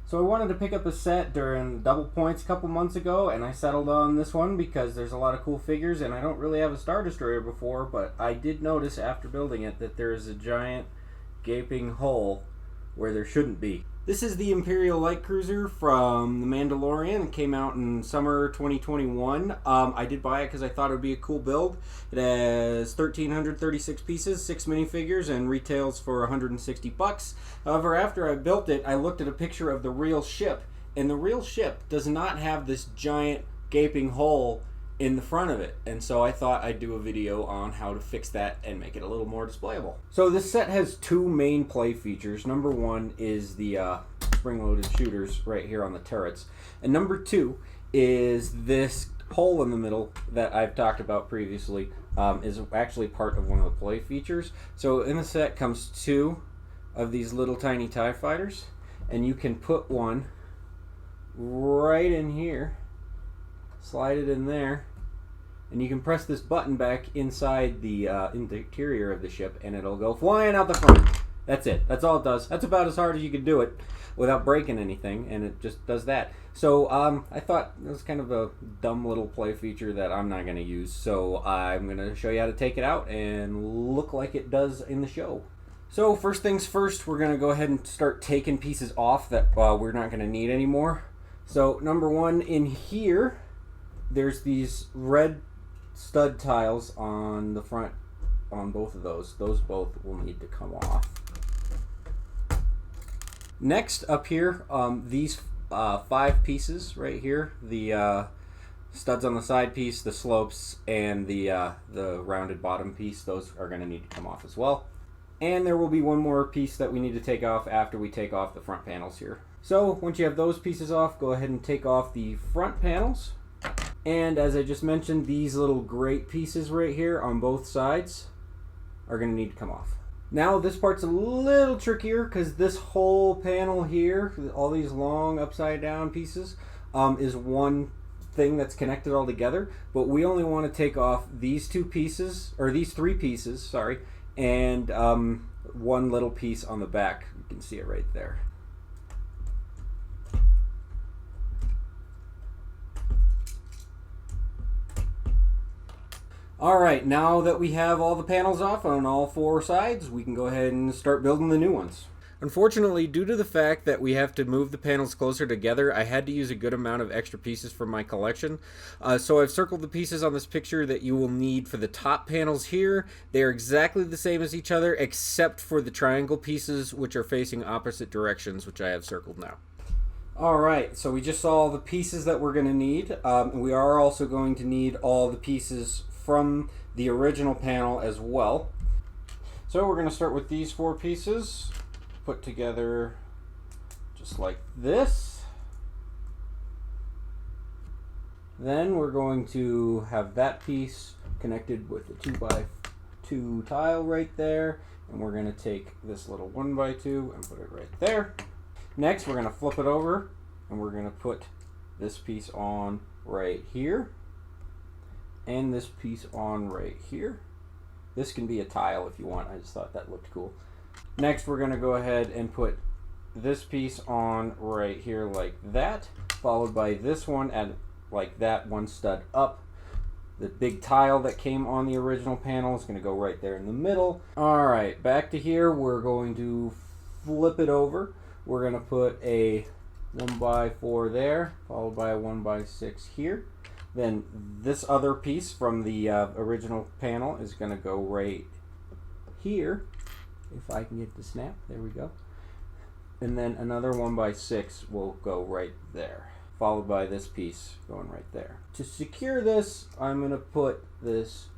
So I wanted to pick up a set during Double Points a couple months ago, and I settled on this one because there's a lot of cool figures, and I don't really have a Star Destroyer before, but I did notice after building it that there is a giant gaping hole where there shouldn't be. This is the Imperial Light Cruiser from The Mandalorian. It came out in summer 2021. I did buy it because I thought it would be a cool build. It has 1,336 pieces, 6 minifigures, and retails for $160. However, after I built it, I looked at a picture of the real ship, and the real ship does not have this giant gaping hole in the front of it, and so I thought I'd do a video on how to fix that and make it a little more displayable. So this set has two main play features. Number one is the spring-loaded shooters right here on the turrets, and number two is this hole in the middle that I've talked about previously is actually part of one of the play features. So in the set comes two of these little tiny TIE fighters, and you can put one right in here, slide it in there, and you can press this button back inside the interior of the ship, and it'll go flying out the front. That's it. That's all it does. That's about as hard as you can do it without breaking anything, and it just does that. So I thought it was kind of a dumb little play feature that I'm not going to use, so I'm going to show you how to take it out and look like it does in the show. So first things first, we're going to go ahead and start taking pieces off that we're not going to need anymore. So number one, in here, there's these red stud tiles on the front on both of those. Those both will need to come off. Next up here, these 5 pieces right here, the studs on the side piece, the slopes, and the rounded bottom piece, those are going to need to come off as well. And there will be one more piece that we need to take off after we take off the front panels here. So once you have those pieces off, go ahead and take off the front panels. And as I just mentioned, these little grate pieces right here on both sides are going to need to come off. Now this part's a little trickier because this whole panel here, all these long upside down pieces, is one thing that's connected all together. But we only want to take off these 2 pieces, or these 3 pieces, sorry, and one little piece on the back. You can see it right there. Alright, now that we have all the panels off on all 4 sides, we can go ahead and start building the new ones. Unfortunately, due to the fact that we have to move the panels closer together, I had to use a good amount of extra pieces from my collection. So I've circled the pieces on this picture that you will need for the top panels here. They are exactly the same as each other, except for the triangle pieces, which are facing opposite directions, which I have circled now. Alright, so we just saw all the pieces that we're going to need. We are also going to need all the pieces from the original panel as well. So we're going to start with these 4 pieces put together just like this. Then we're going to have that piece connected with the 2x2 tile right there, and we're going to take this little 1x2 and put it right there. Next we're going to flip it over and we're going to put this piece on right here and this piece on right here. This can be a tile if you want. I just thought that looked cool. Next we're going to go ahead and put this piece on right here like that, followed by this one at like that, one stud up. The big tile that came on the original panel is going to go right there in the middle. Alright, back to here. We're going to flip it over. We're going to put a 1x4 there, followed by a 1x6 here. Then this other piece from the original panel is going to go right here. If I can get the snap, there we go. And then another 1x6 will go right there, followed by this piece going right there. To secure this, I'm going to put this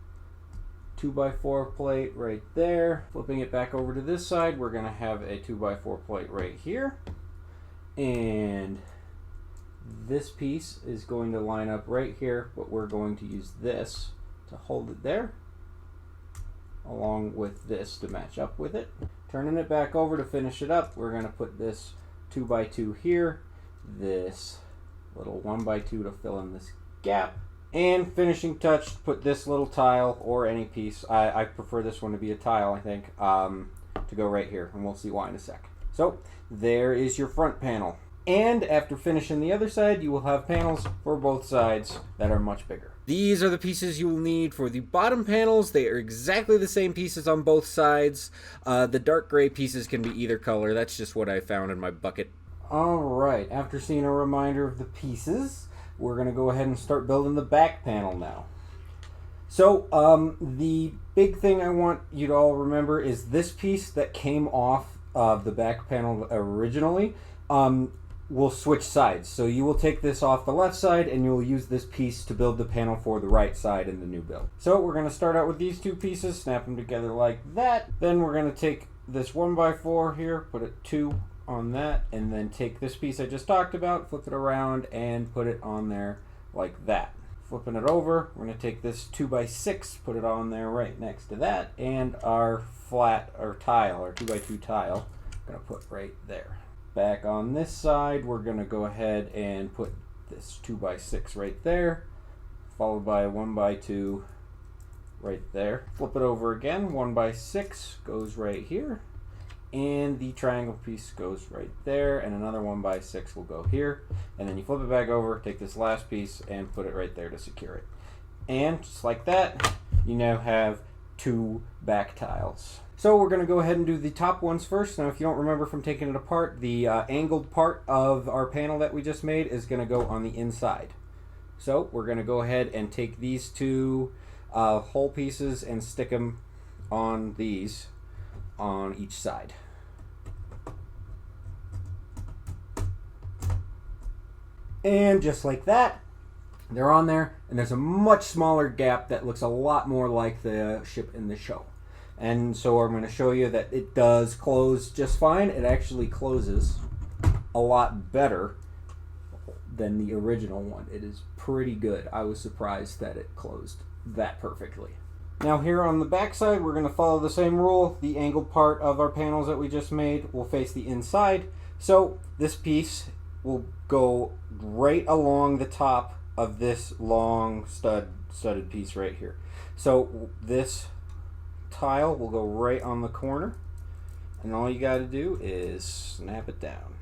2x4 plate right there. Flipping it back over to this side, we're going to have a 2x4 plate right here. And this piece is going to line up right here, but we're going to use this to hold it there, along with this to match up with it. Turning it back over to finish it up, we're going to put this 2x2 here, this little 1x2 to fill in this gap, and finishing touch, put this little tile or any piece, I prefer this one to be a tile, I think, to go right here, and we'll see why in a sec. So there is your front panel. And after finishing the other side, you will have panels for both sides that are much bigger. These are the pieces you will need for the bottom panels. They are exactly the same pieces on both sides. The dark gray pieces can be either color. That's just what I found in my bucket. Alright, after seeing a reminder of the pieces, we're going to go ahead and start building the back panel now. So, the big thing I want you to all remember is this piece that came off of the back panel originally will switch sides. So you will take this off the left side and you will use this piece to build the panel for the right side in the new build. So we're going to start out with these two pieces, snap them together like that. Then we're going to take this 1x4 here, put it 2 on that, and then take this piece I just talked about, flip it around and put it on there like that. Flipping it over, we're going to take this 2x6, put it on there right next to that, and our flat or tile, our 2x2 tile, I'm going to put right there. Back on this side, we're going to go ahead and put this 2x6 right there, followed by a 1x2 right there. Flip it over again, 1x6 goes right here, and the triangle piece goes right there, and another 1x6 will go here, and then you flip it back over, take this last piece and put it right there to secure it. And just like that, you now have 2 back tiles. So we're going to go ahead and do the top ones first. Now if you don't remember from taking it apart, the angled part of our panel that we just made is going to go on the inside. So we're going to go ahead and take these 2 whole pieces and stick them on these on each side. And just like that, they're on there, and there's a much smaller gap that looks a lot more like the ship in the show. And so I'm going to show you that it does close just fine. It actually closes a lot better than the original one. It is pretty good. I was surprised that it closed that perfectly. Now here on the back side, we're going to follow the same rule. The angled part of our panels that we just made will face the inside. So this piece will go right along the top of this long studded piece right here. So this tile will go right on the corner, and all you got to do is snap it down.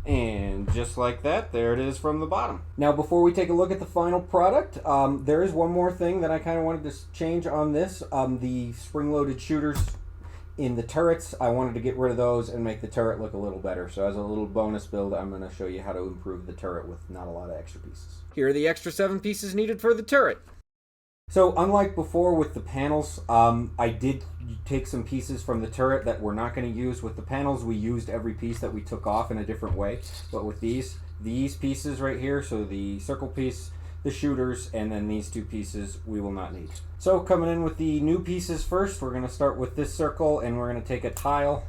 And just like that, there it is from the bottom. Now before we take a look at the final product, there is one more thing that I kind of wanted to change on this. The spring-loaded shooters in the turrets, I wanted to get rid of those and make the turret look a little better. So as a little bonus build, I'm going to show you how to improve the turret with not a lot of extra pieces. Here are the extra 7 pieces needed for the turret. So unlike before with the panels, I did take some pieces from the turret that we're not going to use. With the panels, we used every piece that we took off in a different way. But with these pieces right here, so the circle piece, the shooters, and then these 2 pieces, we will not need. So coming in with the new pieces first, we're going to start with this circle, and we're going to take a tile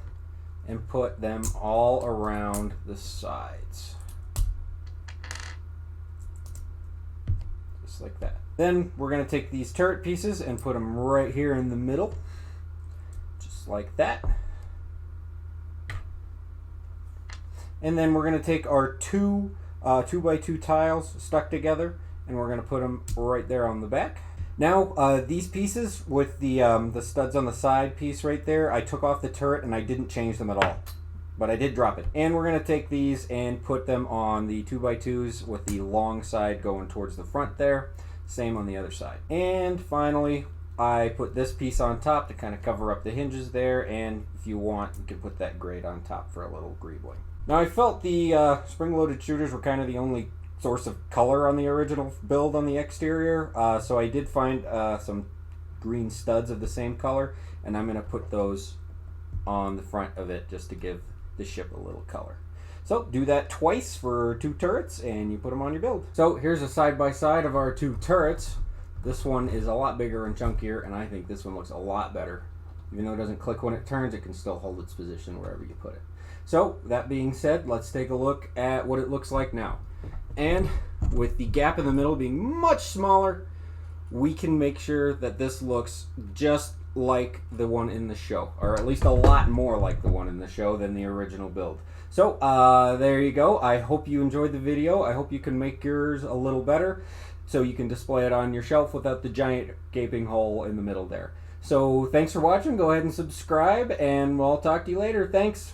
and put them all around the sides. Just like that. Then we're going to take these turret pieces and put them right here in the middle, just like that. And then we're going to take our 2 2x2 tiles stuck together, and we're going to put them right there on the back. Now these pieces with the studs on the side piece right there, I took off the turret and I didn't change them at all, but I did drop it. And we're going to take these and put them on the 2x2s with the long side going towards the front there. Same on the other side. And finally, I put this piece on top to kind of cover up the hinges there, and if you want, you can put that grate on top for a little greebling. Now I felt the spring-loaded shooters were kind of the only source of color on the original build on the exterior, so I did find some green studs of the same color, and I'm going to put those on the front of it just to give the ship a little color. So do that twice for 2 turrets and you put them on your build. So here's a side-by-side of our 2 turrets. This one is a lot bigger and chunkier, and I think this one looks a lot better. Even though it doesn't click when it turns, it can still hold its position wherever you put it. So that being said, let's take a look at what it looks like now. And with the gap in the middle being much smaller, we can make sure that this looks just like the one in the show, or at least a lot more like the one in the show than the original build. So there you go. I hope you enjoyed the video. I hope you can make yours a little better so you can display it on your shelf without the giant gaping hole in the middle there. So thanks for watching. Go ahead and subscribe, and I'll talk to you later. Thanks.